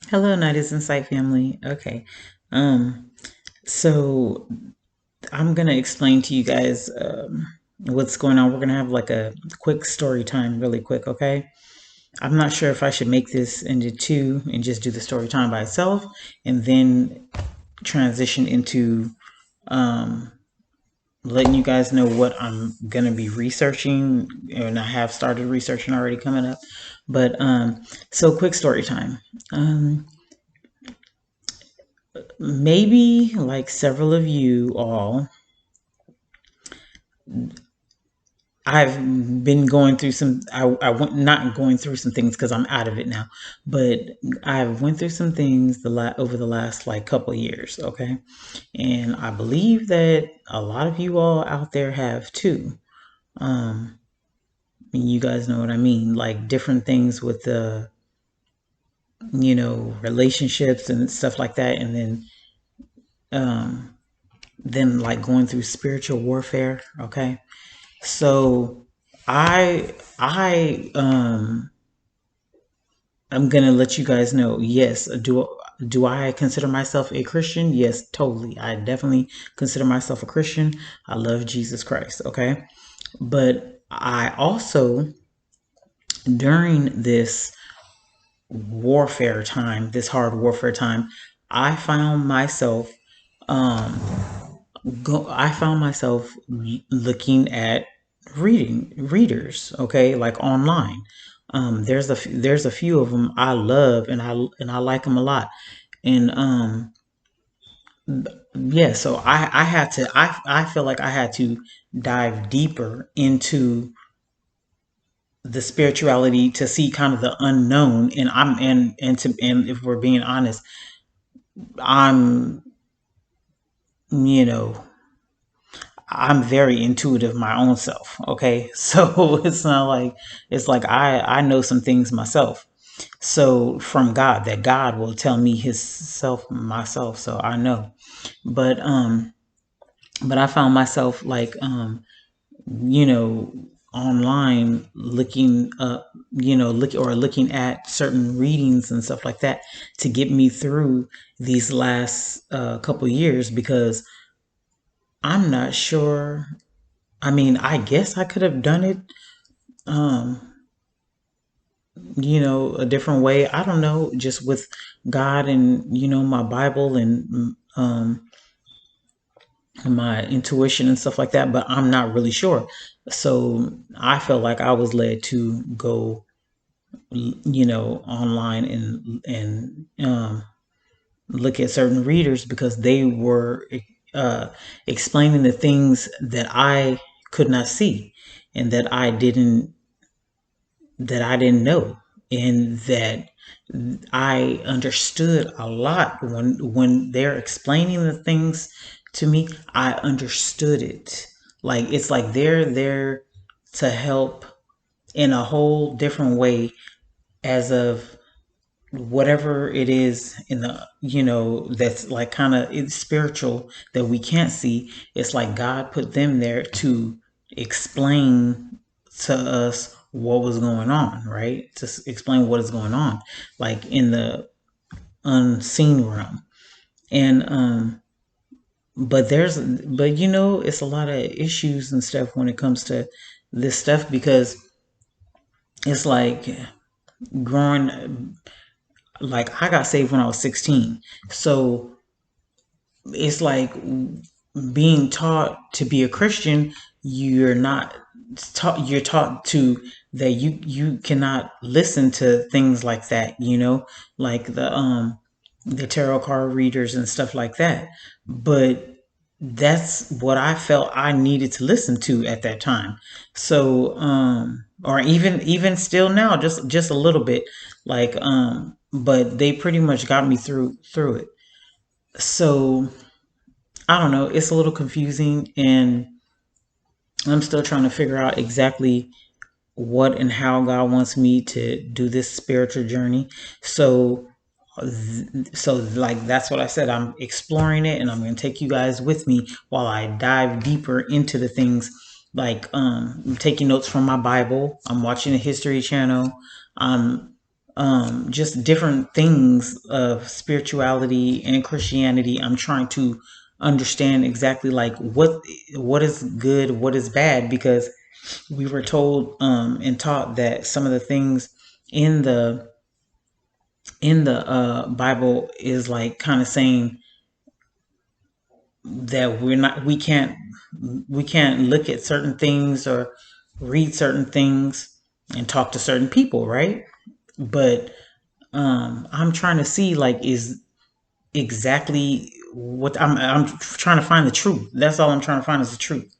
Hello, Night Insight family. Okay. Um, so I'm gonna explain to you guys what's going on. We're gonna have like a quick story time, really quick, okay? I'm not sure if I should make this into two and just do the story time by itself and then transition into um letting you guys know what I'm gonna be researching, and I have started researching already coming up. But so quick story time. Um Maybe like several of you all, I've been going through some. I went not going through some things because I'm out of it now, but I've went through some things over the last like couple of years. Okay, and I believe that a lot of you all out there have too. Um, you guys know what I mean, like different things with the relationships and stuff like that, and um, then like going through spiritual warfare. Okay, so I I'm gonna let you guys know. Yes, do I consider myself a Christian? Yes, totally. I definitely consider myself a Christian. I love Jesus Christ. Okay, but I also during this warfare time, this hard warfare time, I found myself um I found myself looking at readers, okay, like online. There's a few of them I love, and I like them a lot. And yeah, so I had to I feel like I had to dive deeper into the spirituality to see kind of the unknown. And and if we're being honest, I'm you know I'm very intuitive my own self. Okay. So it's not like, it's like I know some things myself. So from God, that God will tell me his self myself. So I know. But but I found myself like you know, online looking up, looking at certain readings and stuff like that to get me through these last couple years because I'm not sure. I mean, I guess I could have done it, um, a different way. I don't know, just with God and, my Bible and my intuition and stuff like that, but I'm not really sure. So I felt like I was led to go, online and look at certain readers because they were uh, explaining the things that I could not see and that I didn't know, and that I understood a lot when they're explaining the things to me. I understood it. Like it's like they're there to help in a whole different way as of whatever it is in the that's like kind of it's spiritual that we can't see. It's like God put them there to explain to us what was going on, right? To explain what is going on like in the unseen realm. And but it's a lot of issues and stuff when it comes to this stuff because it's like growing, like I got saved when I was 16. So it's like being taught to be a Christian, you're not you're taught to that you cannot listen to things like that, like the tarot card readers and stuff like that. But that's what I felt I needed to listen to at that time. So or even still now, just a little bit, like but they pretty much got me through it. So I don't know, it's a little confusing, and I'm still trying to figure out exactly what and how God wants me to do this spiritual journey. So so like that's what I said. I'm exploring it, and I'm going to take you guys with me while I dive deeper into the things. Like I'm taking notes from my Bible. I'm watching a history channel. I'm just different things of spirituality and Christianity. I'm trying to understand exactly like what is good, what is bad, because we were told and taught that some of the things in the Bible is like kind of saying that we can't look at certain things or read certain things and talk to certain people, right? But I'm trying to see like is exactly what I'm trying to find the truth. That's all I'm trying to find is the truth.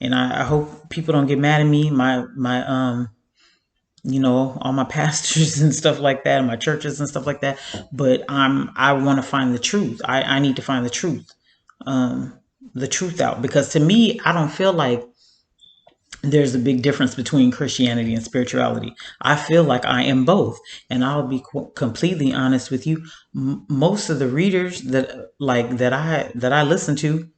And I hope people don't get mad at me. My all my pastors and stuff like that, and my churches and stuff like that. But I want to find the truth. I need to find the truth out, because to me, I don't feel like there's a big difference between Christianity and spirituality. I feel like I am both, and I'll be completely honest with you. Most of the readers that I listen to,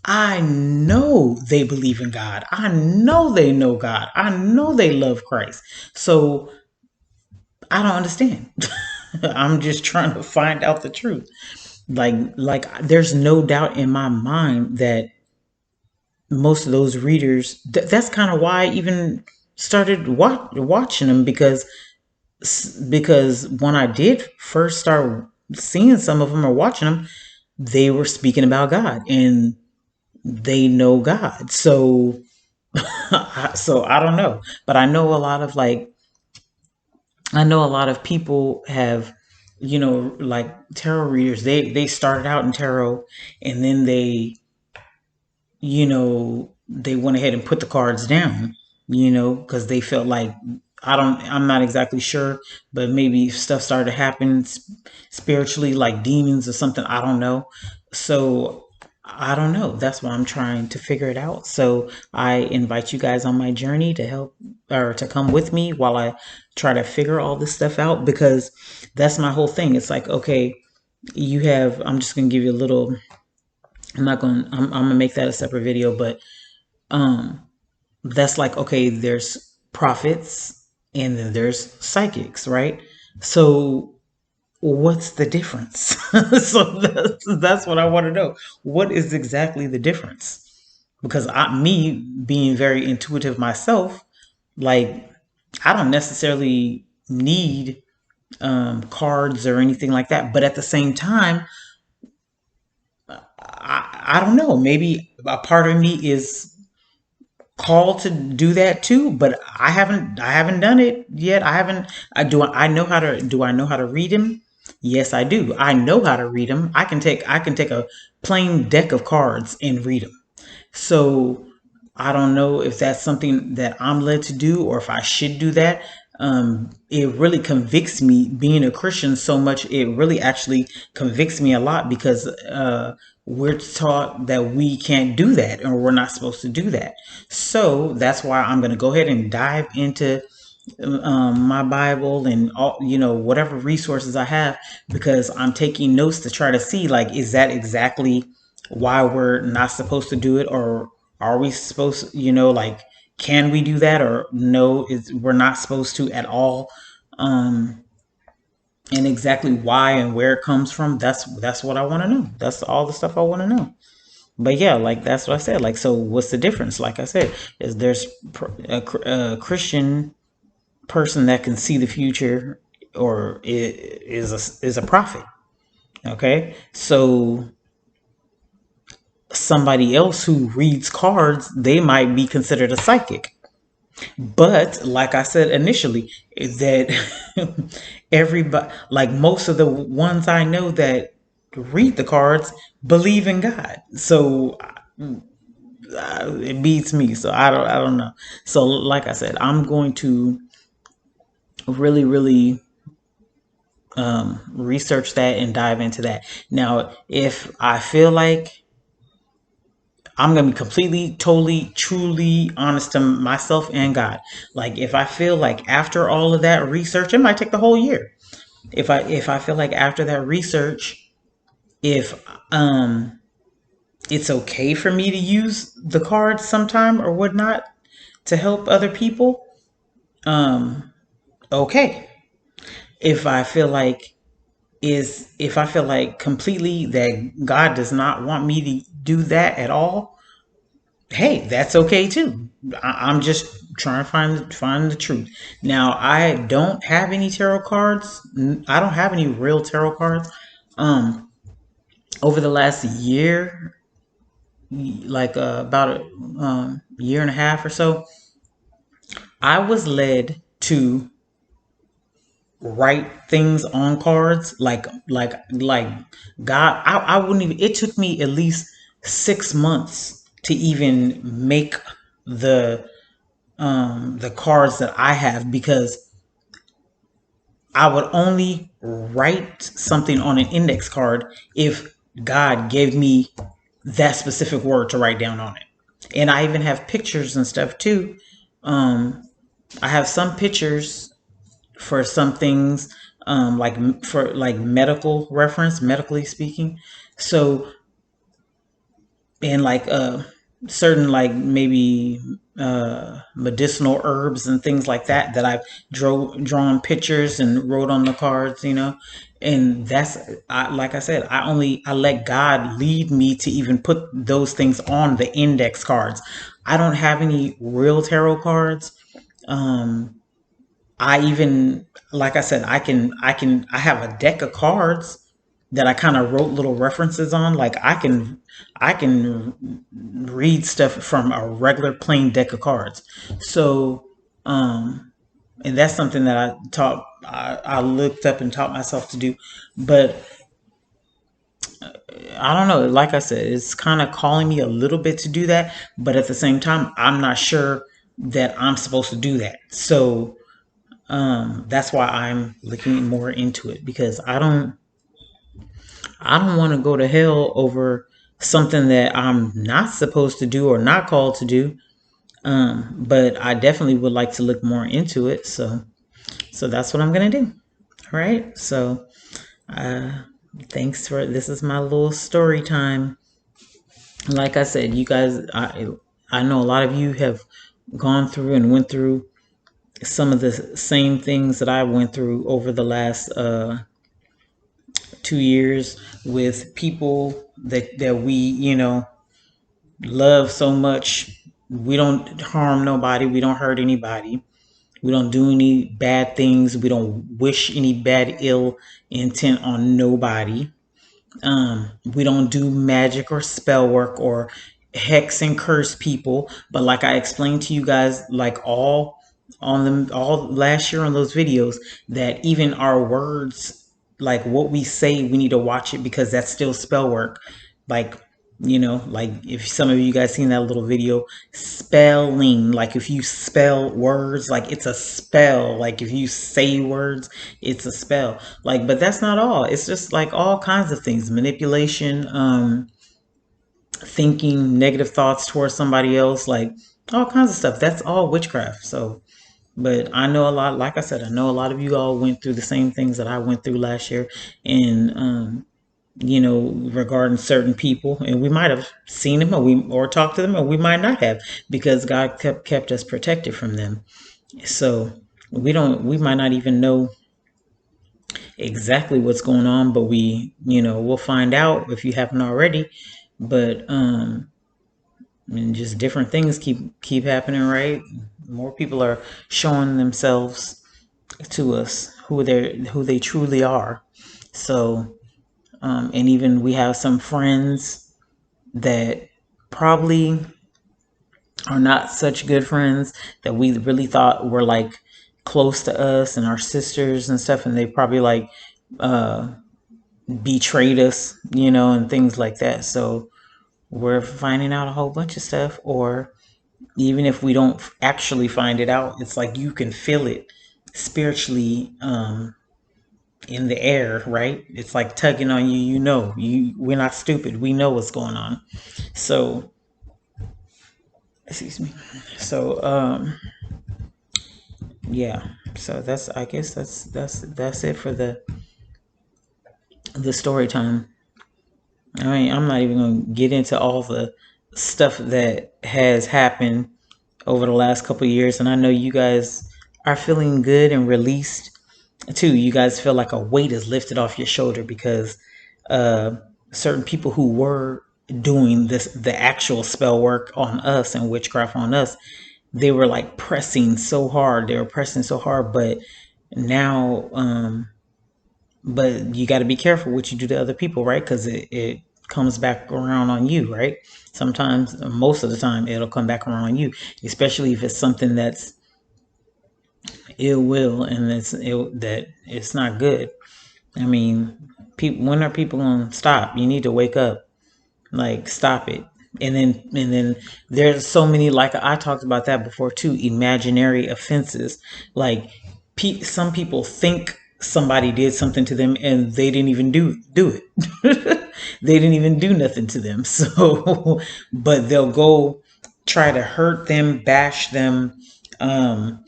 I know they believe in God. I know they know God. I know they love Christ. So I don't understand. I'm just trying to find out the truth. Like there's no doubt in my mind that most of those readers, that's kind of why I even started watching them, because when I did first start seeing some of them or watching them, they were speaking about God and they know God. So so I don't know, but I know a lot of people have, like tarot readers. They started out in tarot, and then they went ahead and put the cards down, because they felt like, I'm not exactly sure, but maybe stuff started to happen spiritually, like demons or something. I don't know. So I don't know. That's why I'm trying to figure it out. So I invite you guys on my journey to help, or to come with me while I try to figure all this stuff out, because that's my whole thing. It's like, okay, I'm just going to give you a little, I'm gonna make that a separate video, but um that's like, okay, there's prophets and then there's psychics, right? So what's the difference? So that's what I want to know. What is exactly the difference? Because me being very intuitive myself, like, I don't necessarily need cards or anything like that, but at the same time, I don't know, maybe a part of me is called to do that too, but I haven't done it yet. I know how to read them? Yes, I do. I know how to read them. I can take a plain deck of cards and read them. So I don't know if that's something that I'm led to do or if I should do that. It really convicts me, being a Christian so much. It really actually convicts me a lot, because we're taught that we can't do that, or we're not supposed to do that. So that's why I'm going to go ahead and dive into my Bible and all, whatever resources I have, because I'm taking notes to try to see, like, is that exactly why we're not supposed to do it, or are we supposed, like, can we do that, or no, we're not supposed to at all, um, and exactly why and where it comes from. That's what I want to know. That's all the stuff I want to know. But yeah, like that's what I said. Like, so what's the difference? Like I said, is there's a Christian person that can see the future, or is a prophet. Okay, so somebody else who reads cards, they might be considered a psychic. But like I said initially, is that everybody, like most of the ones I know that read the cards, believe in God. So it beats me. So I don't know. So like I said, I'm going to really, really research that and dive into that. Now, if I feel like, I'm gonna be completely, totally, truly honest to myself and God. Like, if I feel like after all of that research, it might take the whole year. If I feel like after that research, if it's okay for me to use the cards sometime or whatnot to help other people, okay. if I feel like if I feel like completely that God does not want me to do that at all, hey, that's okay too. I'm just trying to find the truth. Now, I don't have any tarot cards. I don't have any real tarot cards. Um, over the last year, like about a year and a half or so, I was led to write things on cards like God. I wouldn't even, it took me at least 6 months to even make the the cards that I have, because I would only write something on an index card if God gave me that specific word to write down on it. And I even have pictures and stuff too. I have some pictures for some things, like for like medical reference, medically speaking. So, and like certain, like maybe medicinal herbs and things like that that I've drawn pictures and wrote on the cards, and that's, like I said, I let God lead me to even put those things on the index cards. I don't have any real tarot cards. I even, like I said, I have a deck of cards that I kind of wrote little references on. Like I can read stuff from a regular plain deck of cards. So, and that's something that I looked up and taught myself to do. But I don't know. Like I said, it's kind of calling me a little bit to do that. But at the same time, I'm not sure that I'm supposed to do that. So that's why I'm looking more into it, because I don't want to go to hell over something that I'm not supposed to do or not called to do. But I definitely would like to look more into it. So that's what I'm gonna do. All right. So uh, thanks for, this is my little story time. Like I said, you guys, I know a lot of you have gone through and went through some of the same things that I went through over the last 2 years with people that we love so much. We don't harm nobody. We don't hurt anybody. We don't do any bad things. We don't wish any bad ill intent on nobody. We don't do magic or spell work or hex and curse people. But like I explained to you guys, like all last year on those videos, that even our words, like what we say, we need to watch it, because that's still spell work. Like, like if some of you guys seen that little video, spelling, like if you spell words, like it's a spell. Like if you say words, it's a spell. Like, but that's not all. It's just like all kinds of things, manipulation, thinking negative thoughts towards somebody else, like all kinds of stuff. That's all witchcraft. So, but I know a lot, like I said, I know a lot of you all went through the same things that I went through last year. And regarding certain people, and we might have seen them, or talked to them, or we might not have, because God kept us protected from them. So we might not even know exactly what's going on, but we'll find out if you haven't already. But and just different things keep happening, right? More people are showing themselves to us, who they truly are. So and even we have some friends that probably are not such good friends, that we really thought were like close to us and our sisters and stuff, and they probably like uh betrayed us, and things like that. So we're finding out a whole bunch of stuff. Or even if we don't actually find it out, it's like you can feel it spiritually, in the air, right? It's like tugging on you. We're not stupid. We know what's going on. So, excuse me. So, yeah. So that's, I guess that's it for the story time. I mean, I'm not even gonna get into all the stuff that has happened over the last couple of years, and I know you guys are feeling good and released too, you guys feel like a weight is lifted off your shoulder because uh, certain people who were doing the actual spell work on us and witchcraft on us, they were like pressing so hard. They were pressing so hard, but now, but you got to be careful what you do to other people, right? Because it comes back around on you, right? Sometimes, most of the time, it'll come back around on you, especially if it's something that's ill will and that it's not good. I mean, people, when are people gonna stop? You need to wake up, like stop it. And then there's so many, like I talked about that before too, imaginary offenses. Like some people think somebody did something to them and they didn't even do it. They didn't even do nothing to them. So, but they'll go try to hurt them, bash them, um,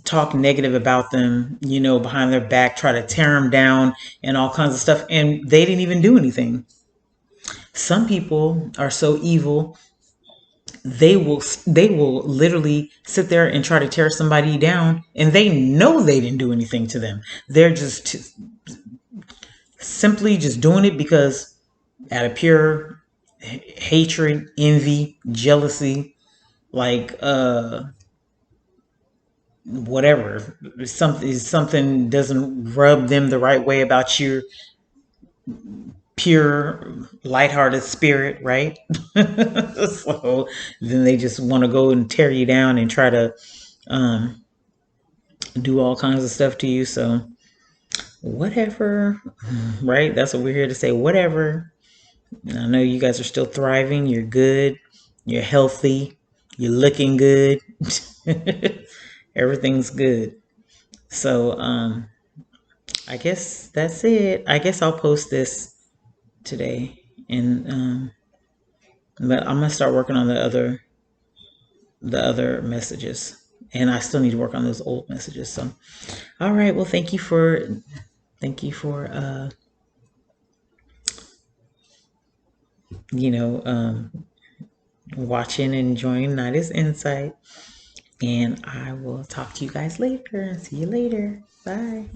talk negative about them, behind their back, try to tear them down and all kinds of stuff. And they didn't even do anything. Some people are so evil, they will literally sit there and try to tear somebody down and they know they didn't do anything to them. They're just simply just doing it because out of pure hatred, envy, jealousy, like whatever, something doesn't rub them the right way about your pure lighthearted spirit, right? So then they just want to go and tear you down and try to um, do all kinds of stuff to you. So whatever, right? That's what we're here to say. Whatever. I know you guys are still thriving. You're good. You're healthy. You're looking good. Everything's good. So I guess that's it. I guess I'll post this today, and but I'm gonna start working on the other messages, and I still need to work on those old messages. So, all right. Well, thank you for you know watching and enjoying Nada's insight, and I will talk to you guys later. See you later. Bye.